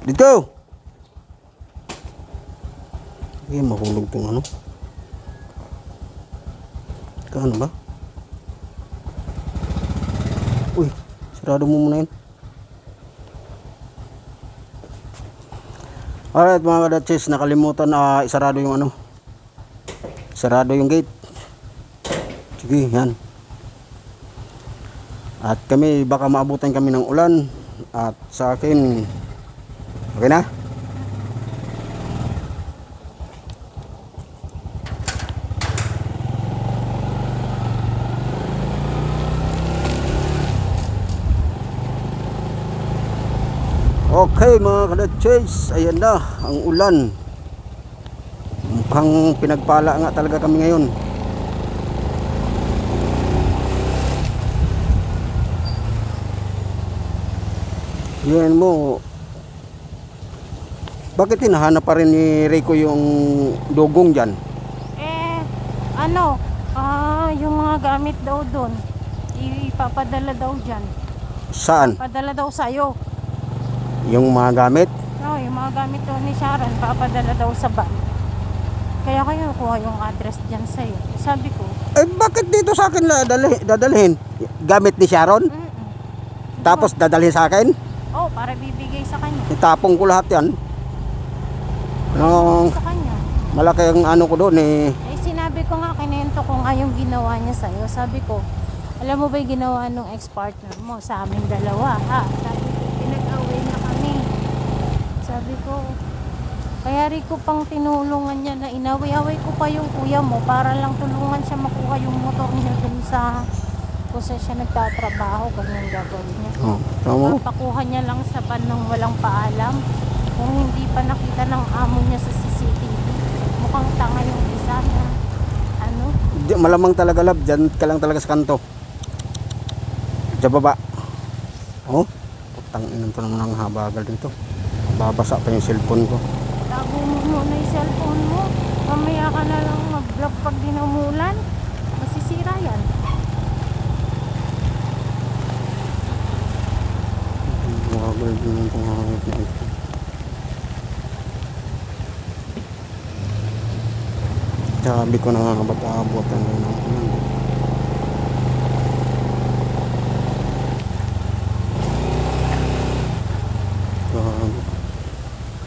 Dito! Hindi mahulog itong ano. Kaano ba? Uy, sarado mo muna yun. Alright mga kadatsis, nakalimutan na isarado yung ano. Sarado yung gate. Sige, yan. At kami, baka maabutan kami ng ulan. At sa akin, okay na? Okay mga kadatsis, ayan na ang ulan. Mukhang pinagpala nga talaga kami ngayon. Yan mo. Bakit hinahanap pa rin ni Rico yung dugong dyan? Yung mga gamit daw doon, ipapadala daw dyan. Saan? Padala daw sa'yo. Yung mga gamit? Oo, yung mga gamit daw ni Sharon, papadala daw sa van. Kaya kayo kuha yung address dyan sa'yo. Sabi ko, Bakit dito sa akin dadalhin? Gamit ni Sharon? Tapos dadalhin sa akin? oh, para bibigay sa kanya. Itapong ko lahat yan. No, Sa kanya. malaki ang ano ko doon eh. Sinabi ko nga, kinento ko nga yung ginawa niya sa'yo. Sabi ko, alam mo ba yung ginawa nung ex-partner mo sa aming dalawa, ha? Sabi ko, pinag-away na kami. Sabi ko, kaya Rico pang tinulungan niya na inaway-away ko pa yung kuya mo para lang tulungan siya makuha yung motor niya dun sa kung saan siya nagtatrabaho, ganyan gagawin niya. Oh, tama. Papakuha niya lang sa van ng walang paalam. Kung hindi pa nakita ng amo niya sa CCTV, mukhang tanga yung isa na ano. Malamang talaga love, dyan ka lang talaga sa kanto. Sa baba. Oh, putang inan to naman ang habagal dito. Babasa pa yung cellphone ko. Tago mo muna yung cellphone mo. Mamaya ka na lang mag-vlog pag dinumulan. Masisira yan. Habagal din yung pangangit na ito. Sabi ko na nga ba't aabutan na ng ulan. Grabe.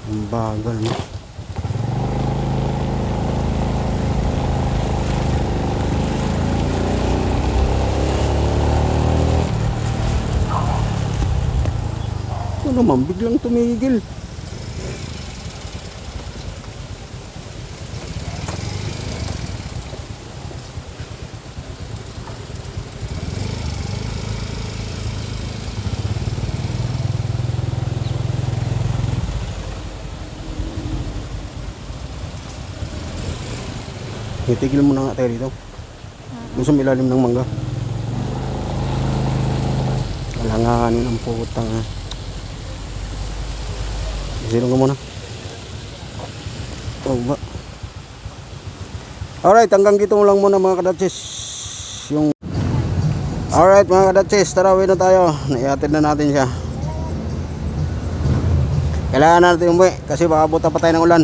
Ang bagal no. Ito naman biglang tumigil. Itigil mo na nga tayo dito. Gusto mo ilalim ng mangga. Alanganin ang putang. Silong ka muna. Oh, ba? Alright, hanggang dito mo lang muna mga kadatsis. Alright mga kadatsis, tara uwi na tayo. Naihatid na natin siya. Kailangan natin umuwi kasi baka buta pa tayo ng ulan.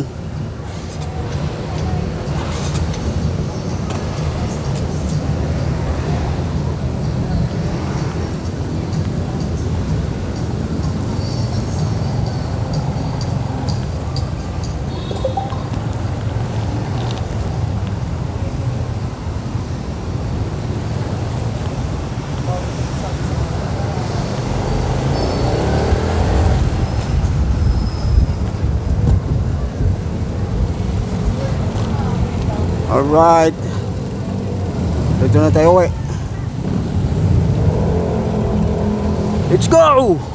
Alright. Dito na tayo uwi. Let's go!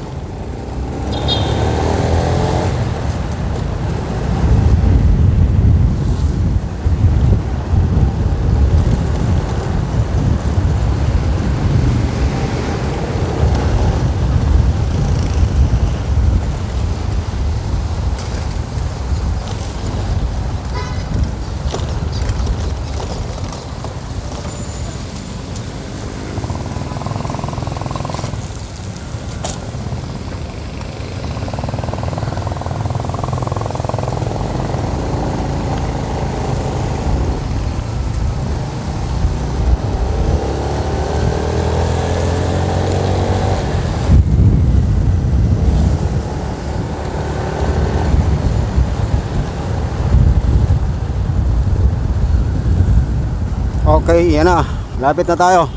Okay, yan na. Lapit na tayo.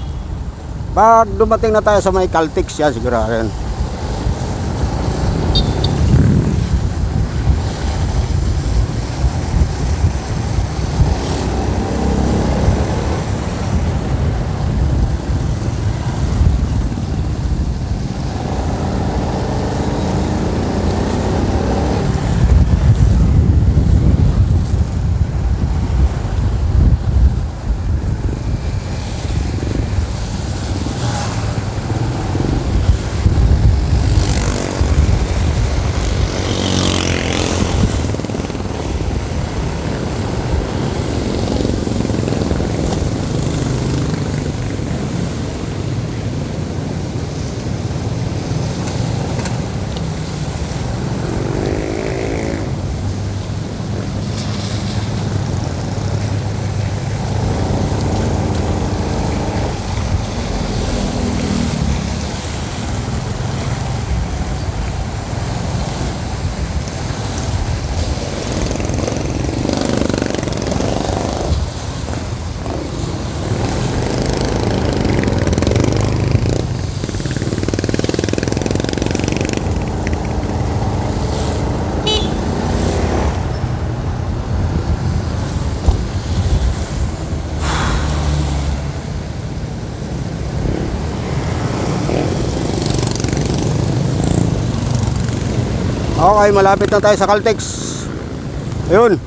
Pag dumating na tayo sa may Caltex yan, siguro yan. Okay, malapit na tayo sa Caltex. Ayun.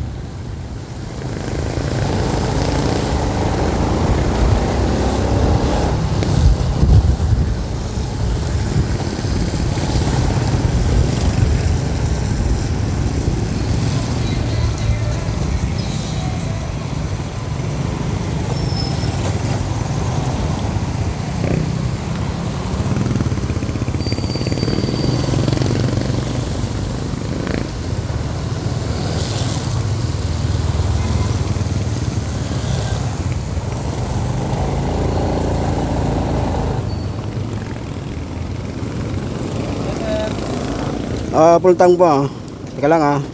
Full tank po. Teka lang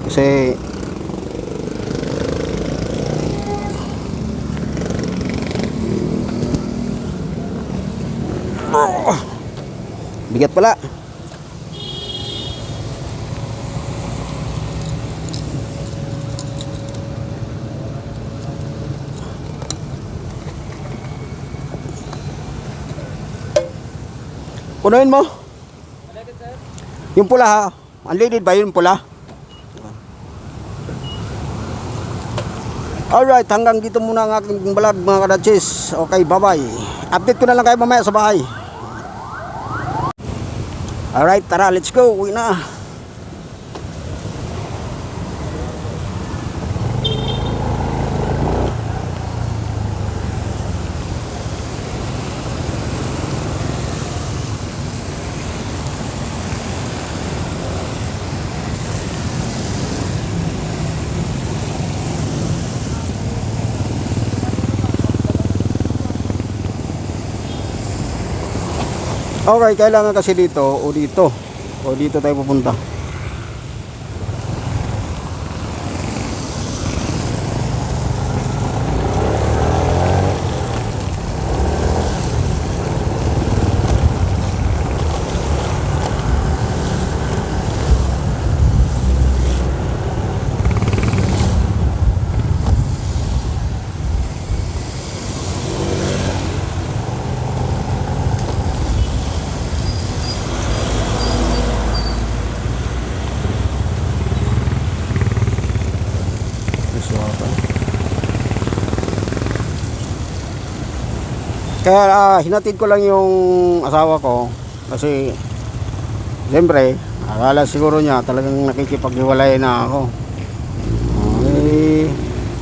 kasi bigat pala. Punuin mo. Yung pula ha. Unleaded ba yung pula? Alright, hanggang dito muna ang aking vlog mga kadatsis. Okay, bye bye. Update ko na lang kayo mamaya sa bahay. Alright, tara, let's go. Uwi na. Okay, kailangan kasi dito o dito tayo pupunta. Kaya hinatid ko lang yung asawa ko kasi siyempre akala siguro niya talagang nakikipaghiwalay na ako.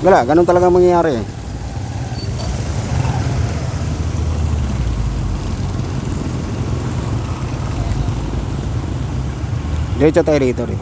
Wala, ganun talaga mangyayari. Diretso tayo rito rin.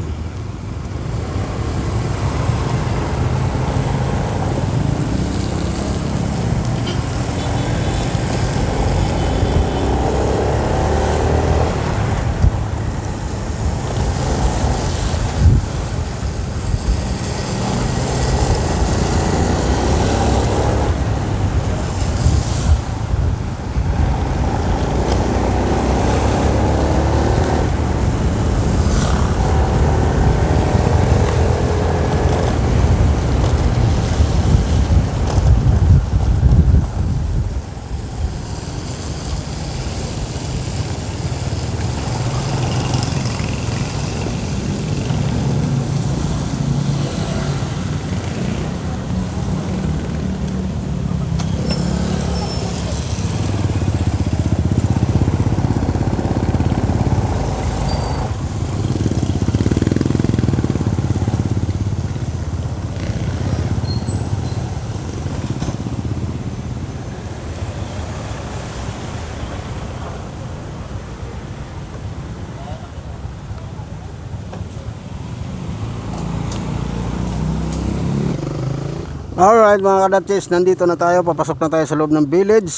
Alright mga kadatsis, nandito na tayo. Papasok na tayo sa loob ng village.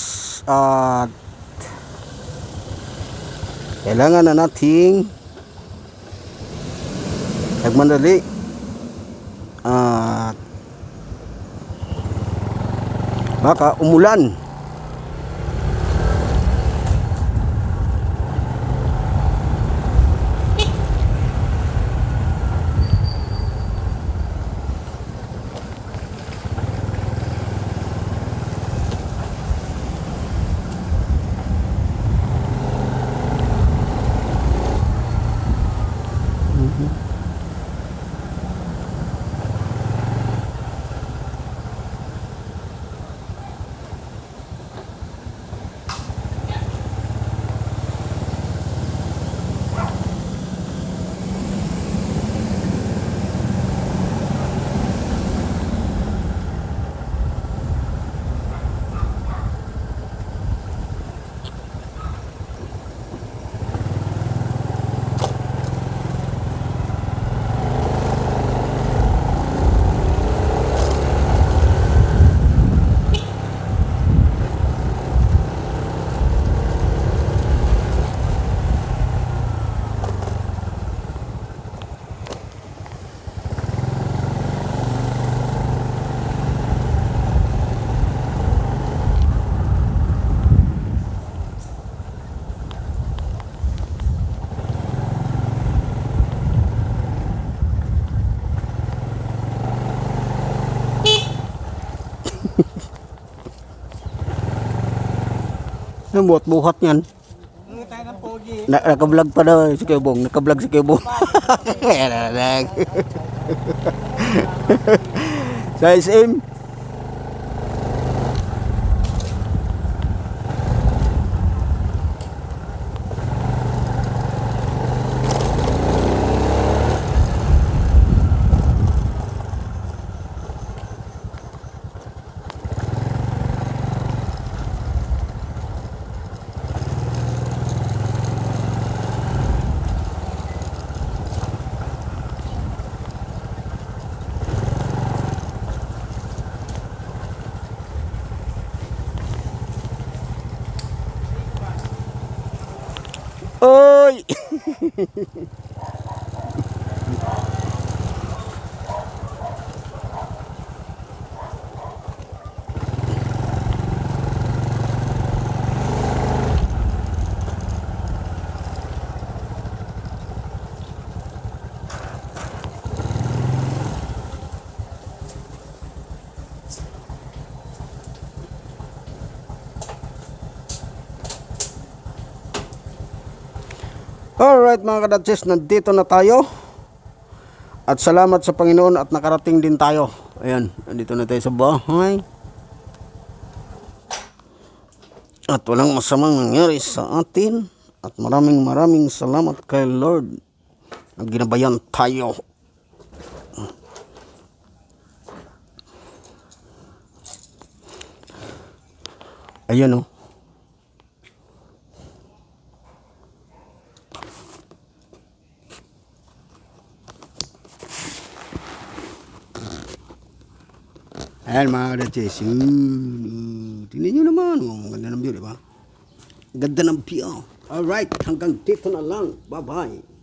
At kailangan na nating nagmandali. At baka umulan. Ano buhat-buhat yan? Naka-vlog pa daw si Kebong. Naka-vlog si Kebong. Sa SM. Oy! Alright mga kadatsis, nandito na tayo. At salamat sa Panginoon at nakarating din tayo. Ayan, nandito na tayo sa bahay. At walang masamang nangyari sa atin. At maraming salamat kay Lord na ginabayan tayo. Ayan o. Ayan mga kadatsis. Tingnan nyo naman. Ang ganda ng view, diba? Ganda ng view. Alright, hanggang dito na lang. Bye-bye.